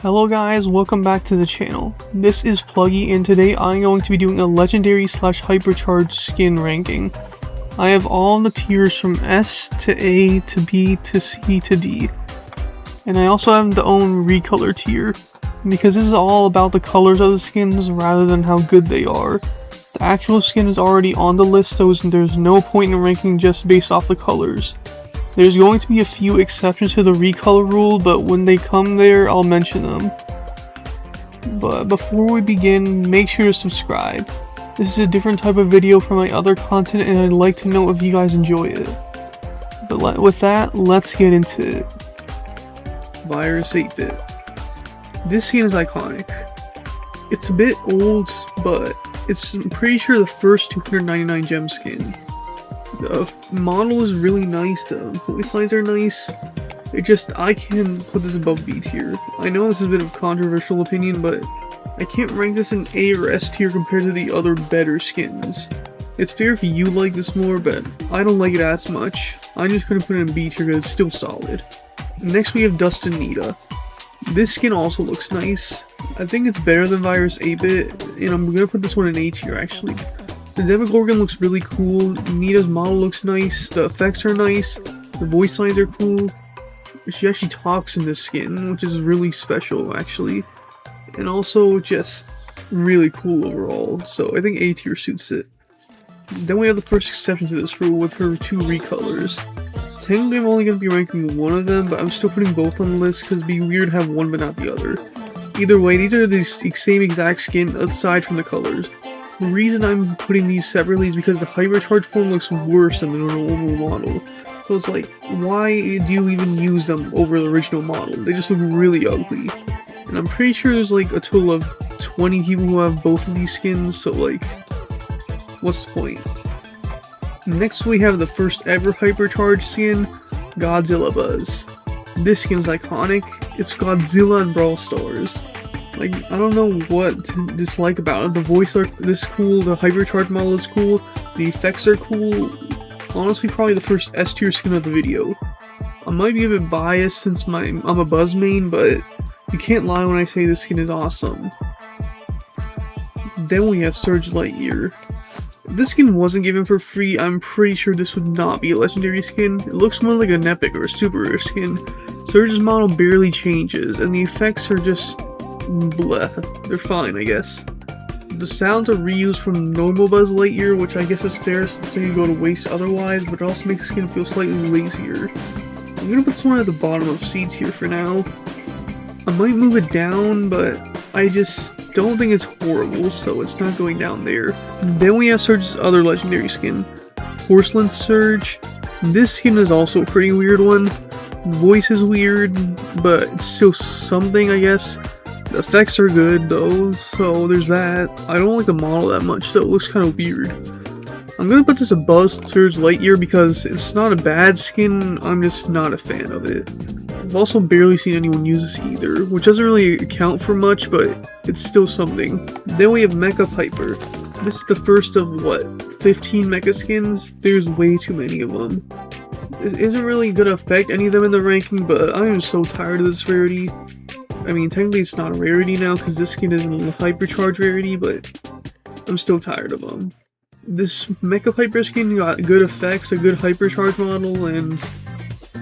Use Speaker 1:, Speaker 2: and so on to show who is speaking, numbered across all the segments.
Speaker 1: Hello guys, welcome back to the channel. This is Pluggy and today I'm going to be doing a legendary / hypercharge skin ranking. I have all the tiers from S to A to B to C to D. And I also have the own recolor tier, because this is all about the colors of the skins rather than how good they are. The actual skin is already on the list, so there's no point in ranking just based off the colors. There's going to be a few exceptions to the recolor rule, but when they come there, I'll mention them. But before we begin, make sure to subscribe. This is a different type of video from my other content, and I'd like to know if you guys enjoy it. But with that, let's get into it. Virus 8-bit. This skin is iconic. It's a bit old, but I'm pretty sure the first 299 gem skin. The model is really nice, the voice lines are nice. I can put this above B tier. I know this is a bit of a controversial opinion, but I can't rank this in A or S tier compared to the other better skins. It's fair if you like this more, but I don't like it as much. I'm just gonna put it in B tier because it's still solid. Next we have Dust and Nita. This skin also looks nice. I think it's better than Virus 8-bit, and I'm gonna put this one in A tier actually. The Demogorgon looks really cool, Nita's model looks nice, the effects are nice, the voice lines are cool. She actually talks in this skin, which is really special actually. And also just really cool overall, so I think A tier suits it. Then we have the first exception to this rule with her two recolors. Technically I'm only going to be ranking one of them, but I'm still putting both on the list because it'd be weird to have one but not the other. Either way, these are the same exact skin aside from the colors. The reason I'm putting these separately is because the Hypercharge form looks worse than the normal model. So it's like, why do you even use them over the original model? They just look really ugly. And I'm pretty sure there's like a total of 20 people who have both of these skins, so like, what's the point? Next we have the first ever Hypercharge skin, Godzilla Buzz. This skin is iconic. It's Godzilla and Brawl Stars. Like, I don't know what to dislike about it. The voice art is cool, the Hypercharge model is cool, the effects are cool. Honestly, probably the first S tier skin of the video. I might be a bit biased since I'm a Buzz main, but you can't lie when I say this skin is awesome. Then we have Surge Lightyear. If this skin wasn't given for free, I'm pretty sure this would not be a legendary skin. It looks more like an epic or a super rare skin. Surge's model barely changes, and the effects are just bleh. They're fine, I guess. The sounds are reused from normal Buzz Lightyear, which I guess is fair since they go to waste otherwise, but it also makes the skin feel slightly lazier. I'm gonna put this one at the bottom of C tier for now. I might move it down, but I just don't think it's horrible, so it's not going down there. Then we have Surge's other legendary skin, Porcelain Surge. This skin is also a pretty weird one. Voice is weird, but it's still something, I guess. The effects are good though, so there's that. I don't like the model that much, so it looks kind of weird. I'm gonna put this above Surge Lightyear because it's not a bad skin, I'm just not a fan of it. I've also barely seen anyone use this either, which doesn't really account for much, but it's still something. Then we have Mecha Piper. This is the first of, what, 15 Mecha skins? There's way too many of them. It isn't really gonna affect any of them in the ranking, but I am so tired of this rarity. I mean, technically it's not a rarity now because this skin isn't a Hypercharge rarity, but I'm still tired of them. This Mecha Piper skin got good effects, a good Hypercharge model, and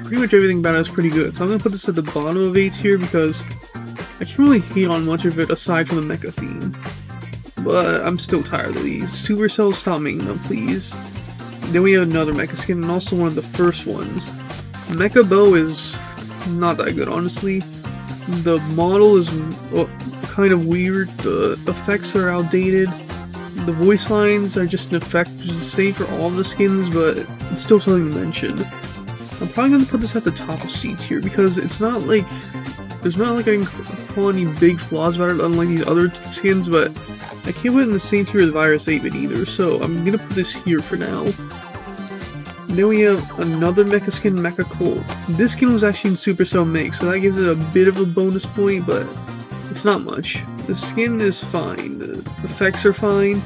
Speaker 1: pretty much everything about it is pretty good. So I'm going to put this at the bottom of A tier because I can't really hate on much of it aside from the Mecha theme. But I'm still tired of these. Supercell, stop making them, please. Then we have another Mecha skin, and also one of the first ones. Mecha Bow is not that good, honestly. The model is kind of weird, the effects are outdated, the voice lines are just an effect, which is the same for all the skins, but it's still something to mention. I'm probably going to put this at the top of C tier because it's not like, there's not like I can call any big flaws about it unlike these other skins, but I can't put it in the same tier as Virus 8-bit either, so I'm going to put this here for now. Then we have another Mecha skin, Mecha Colt. This skin was actually in Supercell Mix, so that gives it a bit of a bonus point, but it's not much. The skin is fine, the effects are fine.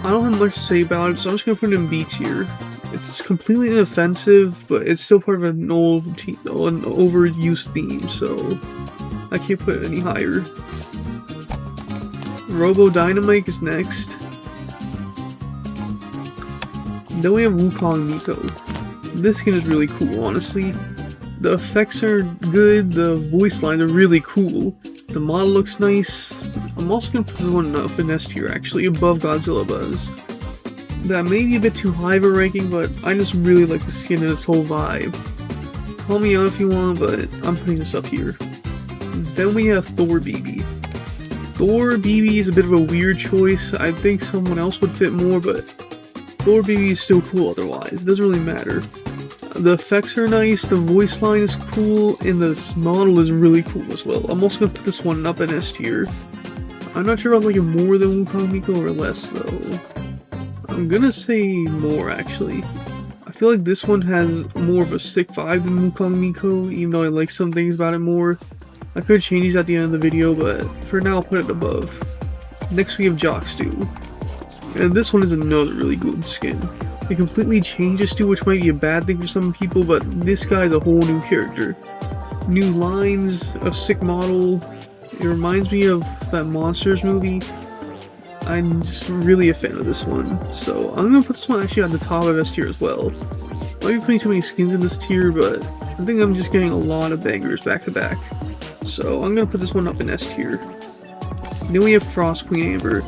Speaker 1: I don't have much to say about it, so I'm just going to put it in B tier. It's completely inoffensive, but it's still part of an overused theme, so I can't put it any higher. Robo Dynamite is next. Then we have Wukong Miko. This skin is really cool, honestly. The effects are good, the voice lines are really cool. The model looks nice. I'm also gonna put this one up in S tier actually, above Godzilla Buzz. That may be a bit too high of a ranking, but I just really like the skin and its whole vibe. Call me out if you want, but I'm putting this up here. Then we have Thor BB. Thor BB is a bit of a weird choice. I think someone else would fit more, but Thor BB is still cool otherwise. It doesn't really matter. The effects are nice, the voice line is cool, and this model is really cool as well. I'm also gonna put this one up in S tier. I'm not sure if I like it more than Wukong Miko or less though. I'm gonna say more actually. I feel like this one has more of a sick vibe than Wukong Miko, even though I like some things about it more. I could change these at the end of the video, but for now I'll put it above. Next we have Jockstu. And this one is another really good skin. It completely changes Stu, which might be a bad thing for some people, but this guy's a whole new character. New lines, a sick model. It reminds me of that Monsters movie. I'm just really a fan of this one. So I'm gonna put this one actually at the top of S tier as well. Might be putting too many skins in this tier, but I think I'm just getting a lot of bangers back to back. So I'm gonna put this one up in S tier. Then we have Frost Queen Amber,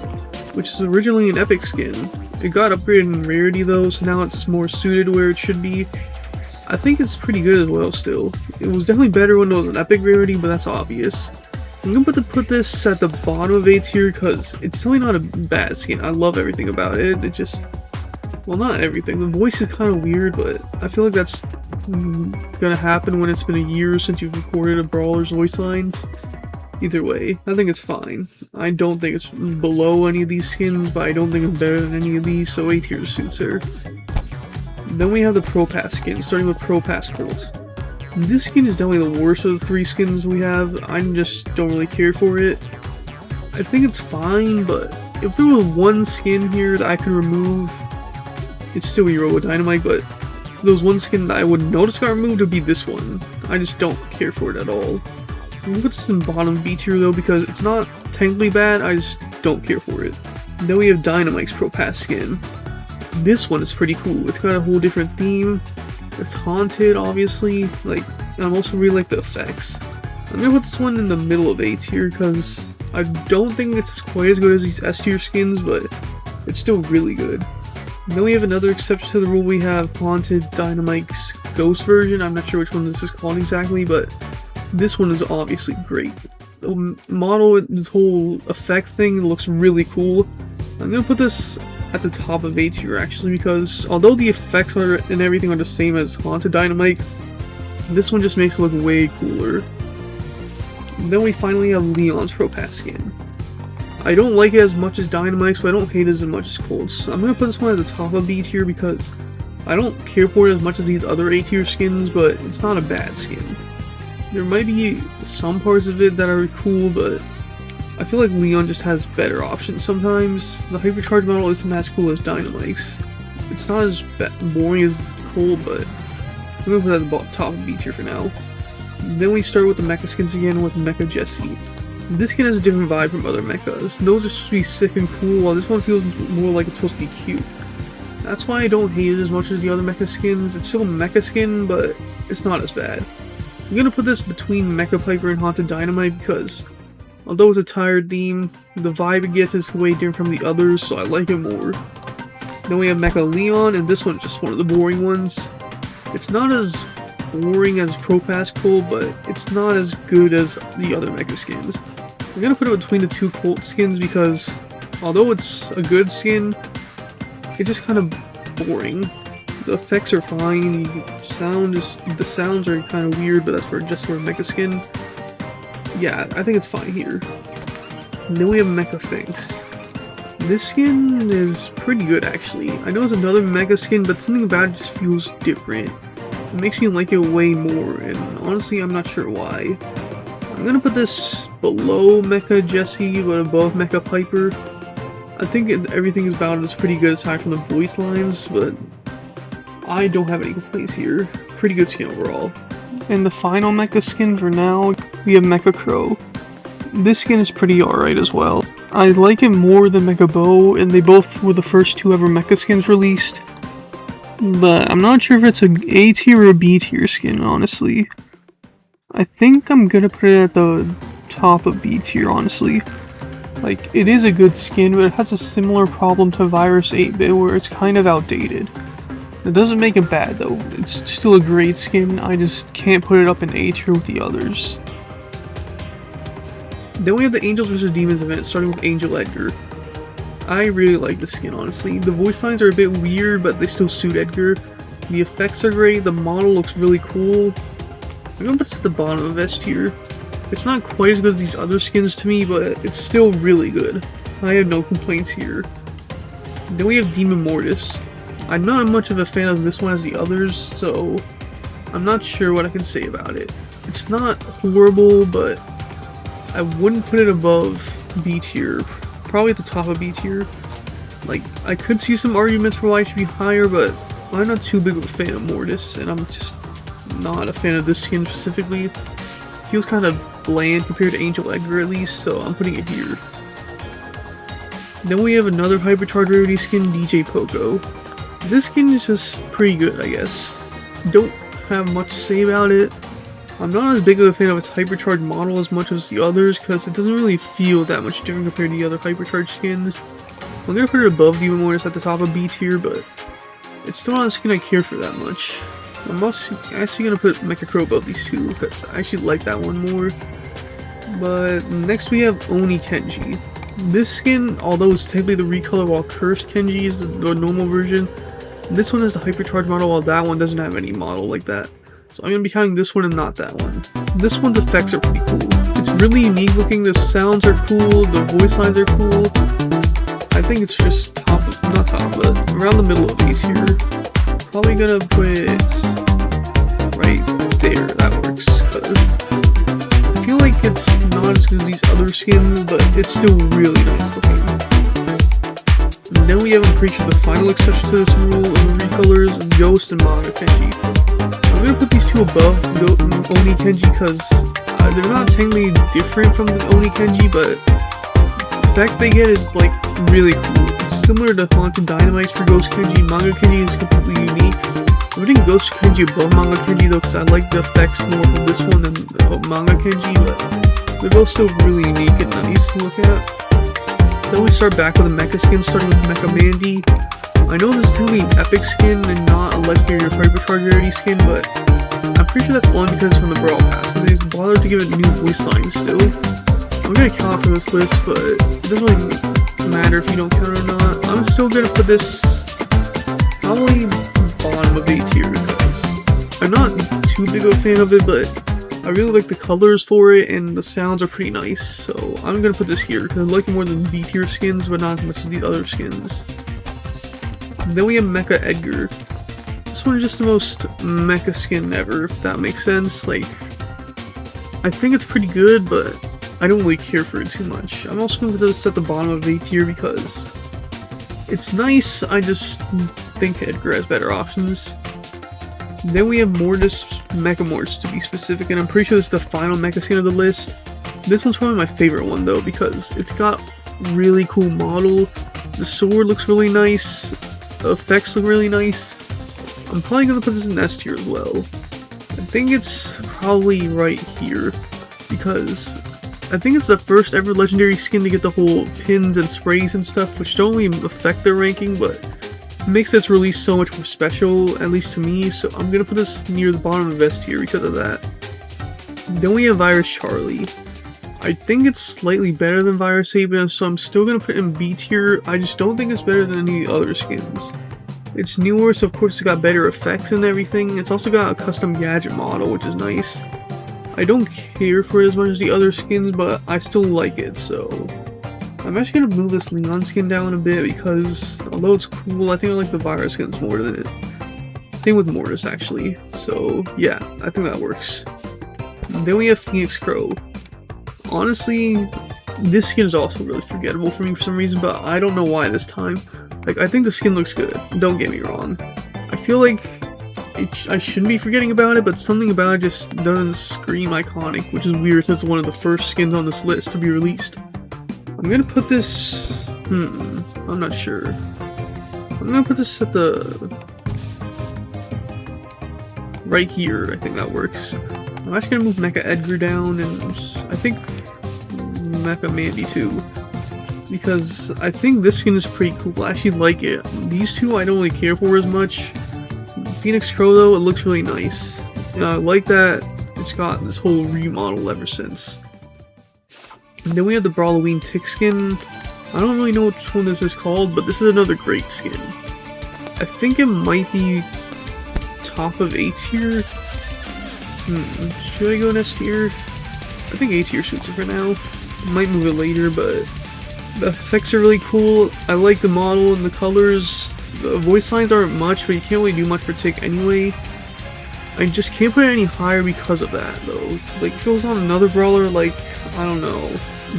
Speaker 1: which is originally an epic skin. It got upgraded in rarity though, so now it's more suited where it should be. I think it's pretty good as well still. It was definitely better when it was an epic rarity, but that's obvious. I'm gonna put this at the bottom of A tier because it's totally not a bad skin. I love everything about it. It just, well, not everything. The voice is kind of weird, but I feel like that's gonna happen when it's been a year since you've recorded a Brawler's voice lines. Either way, I think it's fine. I don't think it's below any of these skins, but I don't think it's better than any of these, so A tier suits her. Then we have the Pro Pass skin, starting with Pro Pass Colt. This skin is definitely the worst of the three skins we have. I just don't really care for it. I think it's fine, but if there was one skin here that I could remove, it'd still be Robo Dynamite, but if there was one skin that I would notice got removed, it would be this one. I just don't care for it at all. I'm gonna put this in bottom B tier though because it's not technically bad, I just don't care for it. Then we have Dynamite's Pro Pass skin. This one is pretty cool. It's got a whole different theme. It's haunted, obviously. Like, I also really like the effects. I'm gonna put this one in the middle of A tier because I don't think it's quite as good as these S tier skins, but it's still really good. And then we have another exception to the rule. We have Haunted Dynamite's Ghost version. I'm not sure which one this is called exactly, but this one is obviously great. The model, this whole effect thing looks really cool. I'm gonna put this at the top of A tier actually because although the effects and everything are the same as Haunted Dynamite, this one just makes it look way cooler. And then we finally have Leon's Pro Pass skin. I don't like it as much as Dynamite's, but I don't hate it as much as Colt's. I'm gonna put this one at the top of B tier because I don't care for it as much as these other A tier skins, but it's not a bad skin. There might be some parts of it that are cool, but I feel like Leon just has better options sometimes. The Hypercharge model isn't as cool as Dynamite's. It's not as boring as Cold, but I'm gonna put that at the top of B tier for now. Then we start with the Mecha skins again with Mecha Jessie. This skin has a different vibe from other Mechas. Those are supposed to be sick and cool, while this one feels more like it's supposed to be cute. That's why I don't hate it as much as the other Mecha skins. It's still a Mecha skin, but it's not as bad. I'm gonna put this between Mecha Piper and Haunted Dynamite because although it's a tired theme, the vibe it gets is way different from the others, so I like it more. Then we have Mecha Leon, and this one's just one of the boring ones. It's not as boring as Pro Pass Colt, but it's not as good as the other Mecha skins. I'm gonna put it between the two Colt skins because although it's a good skin, it's just kind of boring. The effects are fine, the sounds are kind of weird, but that's just for a Mecha skin. Yeah, I think it's fine here. And then we have Mecha Finks. This skin is pretty good actually. I know it's another Mecha skin, but something about it just feels different. It makes me like it way more, and honestly I'm not sure why. I'm gonna put this below Mecha Jessie, but above Mecha Piper. I think everything about it is pretty good aside from the voice lines, but I don't have any complaints here. Pretty good skin overall. And the final mecha skin for now, we have Mecha Crow. This skin is pretty alright as well. I like it more than Mecha Bow, and they both were the first two ever mecha skins released. But I'm not sure if it's a A tier or a B tier skin, honestly. I think I'm gonna put it at the top of B tier, honestly. Like, it is a good skin, but it has a similar problem to Virus 8-bit where it's kind of outdated. It doesn't make it bad though, it's still a great skin, I just can't put it up in A tier with the others. Then we have the Angels vs Demons event, starting with Angel Edgar. I really like this skin, honestly. The voice lines are a bit weird, but they still suit Edgar. The effects are great, the model looks really cool. I'm gonna put this at the bottom of S tier. It's not quite as good as these other skins to me, but it's still really good. I have no complaints here. Then we have Demon Mortis. I'm not much of a fan of this one as the others, so I'm not sure what I can say about it. It's not horrible, but I wouldn't put it above B tier. Probably at the top of B tier. Like, I could see some arguments for why it should be higher, but I'm not too big of a fan of Mortis, and I'm just not a fan of this skin specifically. It feels kind of bland compared to Angel Edgar at least, so I'm putting it here. Then we have another Hypercharge rarity skin, DJ Poco. This skin is just pretty good, I guess. Don't have much to say about it. I'm not as big of a fan of its Hypercharge model as much as the others, because it doesn't really feel that much different compared to the other Hypercharge skins. I'm gonna put it above Demon Mortis at the top of B tier, but it's still not a skin I care for that much. I'm also actually gonna put Mecha Crow above these two, because I actually like that one more. But next we have Oni Kenji. This skin, although it's technically the recolor while Cursed Kenji is the normal version, this one has the Hypercharge model while that one doesn't have any model like that. So I'm going to be counting this one and not that one. This one's effects are pretty cool. It's really unique looking, the sounds are cool, the voice lines are cool. I think it's just not top, but around the middle of A tier. Probably going to put it right there, that works. Because I feel like it's not as good as these other skins, but it's still really nice looking. And then we have, I'm pretty sure, the final exception to this rule of the recolors, Ghost and Manga Kenji. I'm gonna put these two above Oni Kenji because they're not technically different from the Oni Kenji, but the effect they get is like really cool. It's similar to Quantum Dynamites for Ghost Kenji. Manga Kenji is completely unique. I'm putting Ghost Kenji above Manga Kenji though because I like the effects more for this one than Manga Kenji, but they're both still really unique and nice to look at. Then we start back with a Mecha skin, starting with Mecha Mandy. I know this is technically an epic skin and not a legendary or Hypercharge rarity skin, but I'm pretty sure that's one because it's from the Brawl Pass, because they bothered to give it new voice lines still. I'm gonna count for this list, but it doesn't really matter if you don't count or not. I'm still gonna put this probably bottom of A tier because I'm not too big of a fan of it, but I really like the colors for it and the sounds are pretty nice, so I'm gonna put this here because I like it more than B tier skins, but not as much as the other skins. Then we have Mecha Edgar. This one is just the most mecha skin ever, if that makes sense. Like, I think it's pretty good, but I don't really care for it too much. I'm also going to put this at the bottom of A tier because it's nice, I just think Edgar has better options. Then we have Mortis, Mecha Mortis to be specific, and I'm pretty sure this is the final mecha skin of the list. This one's probably my favorite one though, because it's got really cool model, the sword looks really nice, the effects look really nice. I'm probably going to put this in S tier as well. I think it's probably right here, because I think it's the first ever legendary skin to get the whole pins and sprays and stuff, which don't really affect their ranking, but makes its release so much more special, at least to me, so I'm going to put this near the bottom of S tier because of that. Then we have Virus Charlie. I think it's slightly better than Virus 8, so I'm still going to put it in B tier. I just don't think it's better than any of the other skins. It's newer, so of course it's got better effects and everything. It's also got a custom gadget model, which is nice. I don't care for it as much as the other skins, but I still like it, so I'm actually going to move this Leon skin down a bit because although it's cool, I think I like the Virus skins more than it. Same with Mortis, actually. So yeah, I think that works. Then we have Phoenix Crow. Honestly, this skin is also really forgettable for me for some reason, but I don't know why this time. Like, I think the skin looks good, don't get me wrong. I feel like I shouldn't be forgetting about it, but something about it just doesn't scream iconic, which is weird since it's one of the first skins on this list to be released. I'm gonna put this... I'm not sure. I'm gonna put this at the... right here, I think that works. I'm actually gonna move Mecha Edgar down, and I think Mecha Mandy too. Because I think this skin is pretty cool, I actually like it. These two I don't really care for as much. Phoenix Crow though, it looks really nice. I like that it's got this whole remodel ever since. And then we have the Brawloween Tick skin. I don't really know which one this is called, but this is another great skin. I think it might be top of A tier. Should I go in S tier? I think A tier suits it for now. I might move it later, but the effects are really cool. I like the model and the colors. The voice lines aren't much, but you can't really do much for Tick anyway. I just can't put it any higher because of that, though. Like, if it was on another brawler, like, I don't know,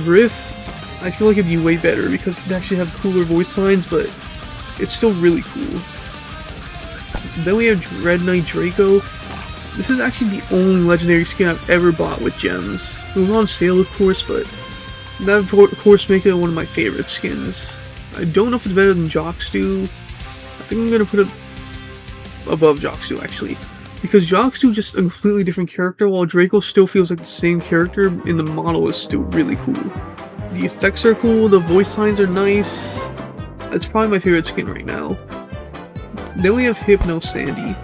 Speaker 1: Riff, I feel like it'd be way better because it'd actually have cooler voice lines, but it's still really cool. Then we have Dread Knight Draco. This is actually the only legendary skin I've ever bought with gems. It was on sale, of course, but that, of course, makes it one of my favorite skins. I don't know if it's better than Jockstew. I think I'm gonna put it above Jockstew, actually. Because Jockstew is just a completely different character, while Draco still feels like the same character, and the model is still really cool. The effects are cool, the voice lines are nice. It's probably my favorite skin right now. Then we have Hypno Sandy.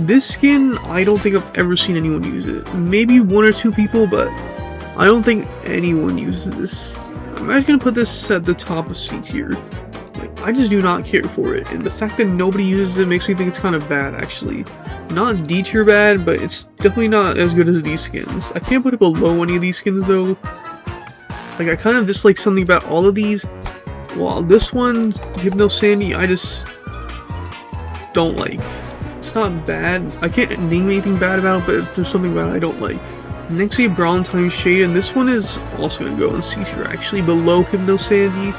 Speaker 1: This skin, I don't think I've ever seen anyone use it. Maybe one or two people, but I don't think anyone uses this. I'm actually gonna put this at the top of C tier. Like, I just do not care for it, and the fact that nobody uses it makes me think it's kind of bad, actually. Not D tier bad, but it's definitely not as good as these skins. I can't put it below any of these skins, though. Like, I kind of dislike something about all of these. While this one, Hypno Sandy, I just don't like. It's not bad. I can't name anything bad about it, but there's something about it I don't like. Next we have Brawlentine Shade, and this one is also going to go in C tier, actually, below Hypno Sandy.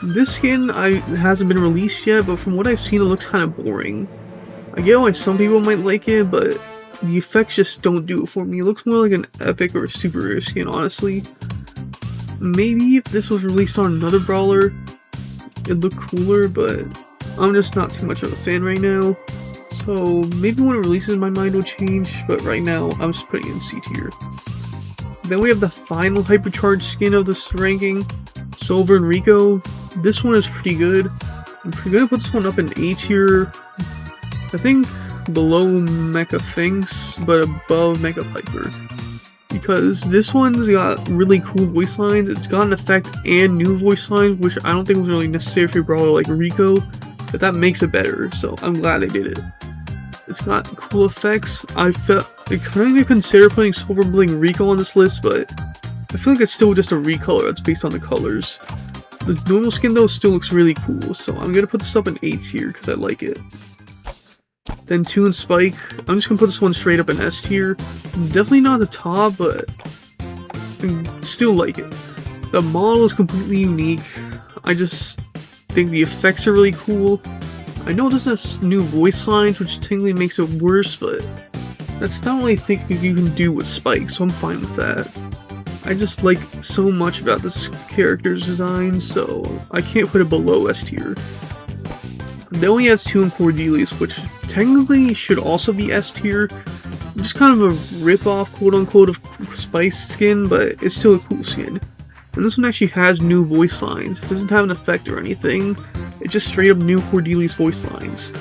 Speaker 1: This skin hasn't been released yet, but from what I've seen, it looks kind of boring. I get why some people might like it, but the effects just don't do it for me. It looks more like an epic or a super rare skin, honestly. Maybe if this was released on another brawler, it'd look cooler, but I'm just not too much of a fan right now. So maybe when it releases my mind will change, but right now I'm just putting it in C tier. Then we have the final Hypercharge skin of this ranking, Silver and Rico. This one is pretty good. I'm gonna put this one up in A tier. I think below Mecha Finks, but above Mecha Piper. Because this one's got really cool voice lines, it's got an effect and new voice lines, which I don't think was really necessary for a brawler like Rico, but that makes it better, so I'm glad they did it. It's got cool effects. I kind of consider putting Silver Bling Rico on this list, but I feel like it's still just a recolor that's based on the colors. The normal skin though still looks really cool, so I'm gonna put this up in A tier because I like it. Then Toon Spike, I'm just gonna put this one straight up in S tier. Definitely not the top, but I still like it. The model is completely unique. I just think the effects are really cool. I know it doesn't have new voice lines, which technically makes it worse, but that's not really a thing you can do with Spike, so I'm fine with that. I just like so much about this character's design, so I can't put it below S tier. Then we have Toon Cordelius, which technically should also be S tier. Just kind of a rip-off, quote-unquote, of Spike's skin, but it's still a cool skin. And this one actually has new voice lines. It doesn't have an effect or anything. It's just straight up new Cordelius voice lines.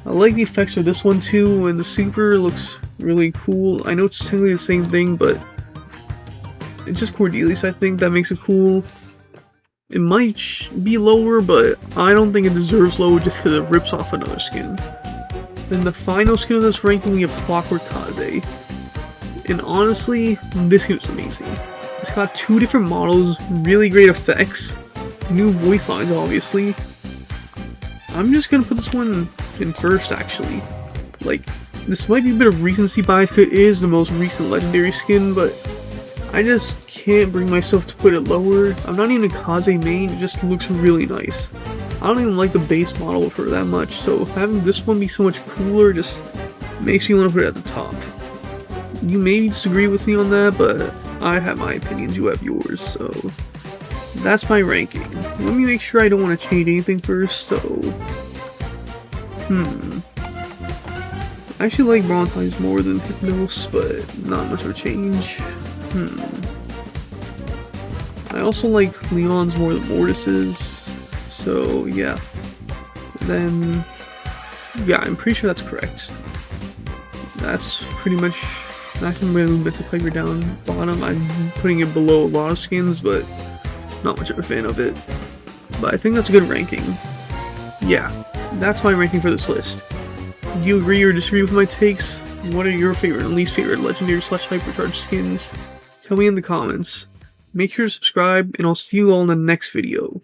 Speaker 1: I like the effects of this one too, and the super looks really cool. I know it's technically the same thing, but it's just Cordelius, I think, that makes it cool. It might be lower, but I don't think it deserves lower just because it rips off another skin. Then the final skin of this ranking, we have Clockwork Kaze. And honestly, this skin is amazing. It's got two different models, really great effects, new voice lines obviously. I'm just gonna put this one in first, actually. Like, this might be a bit of recency bias because it is the most recent legendary skin, but I just can't bring myself to put it lower. I'm not even a Kaze main, it just looks really nice. I don't even like the base model of her that much, so having this one be so much cooler just makes me want to put it at the top. You may disagree with me on that, but I have my opinions, you have yours, so that's my ranking. Let me make sure I don't want to change anything first, so... I actually like Brawl Pass more than Hypnos, but not much of a change. I also like Leon's more than Mortis's, so yeah. Then, yeah, I'm pretty sure that's correct. That's pretty much... I can move Mythic Piper down bottom. I'm putting it below a lot of skins, but not much of a fan of it. But I think that's a good ranking. Yeah, that's my ranking for this list. Do you agree or disagree with my takes? What are your favorite and least favorite legendary / hypercharge skins? Tell me in the comments. Make sure to subscribe, and I'll see you all in the next video.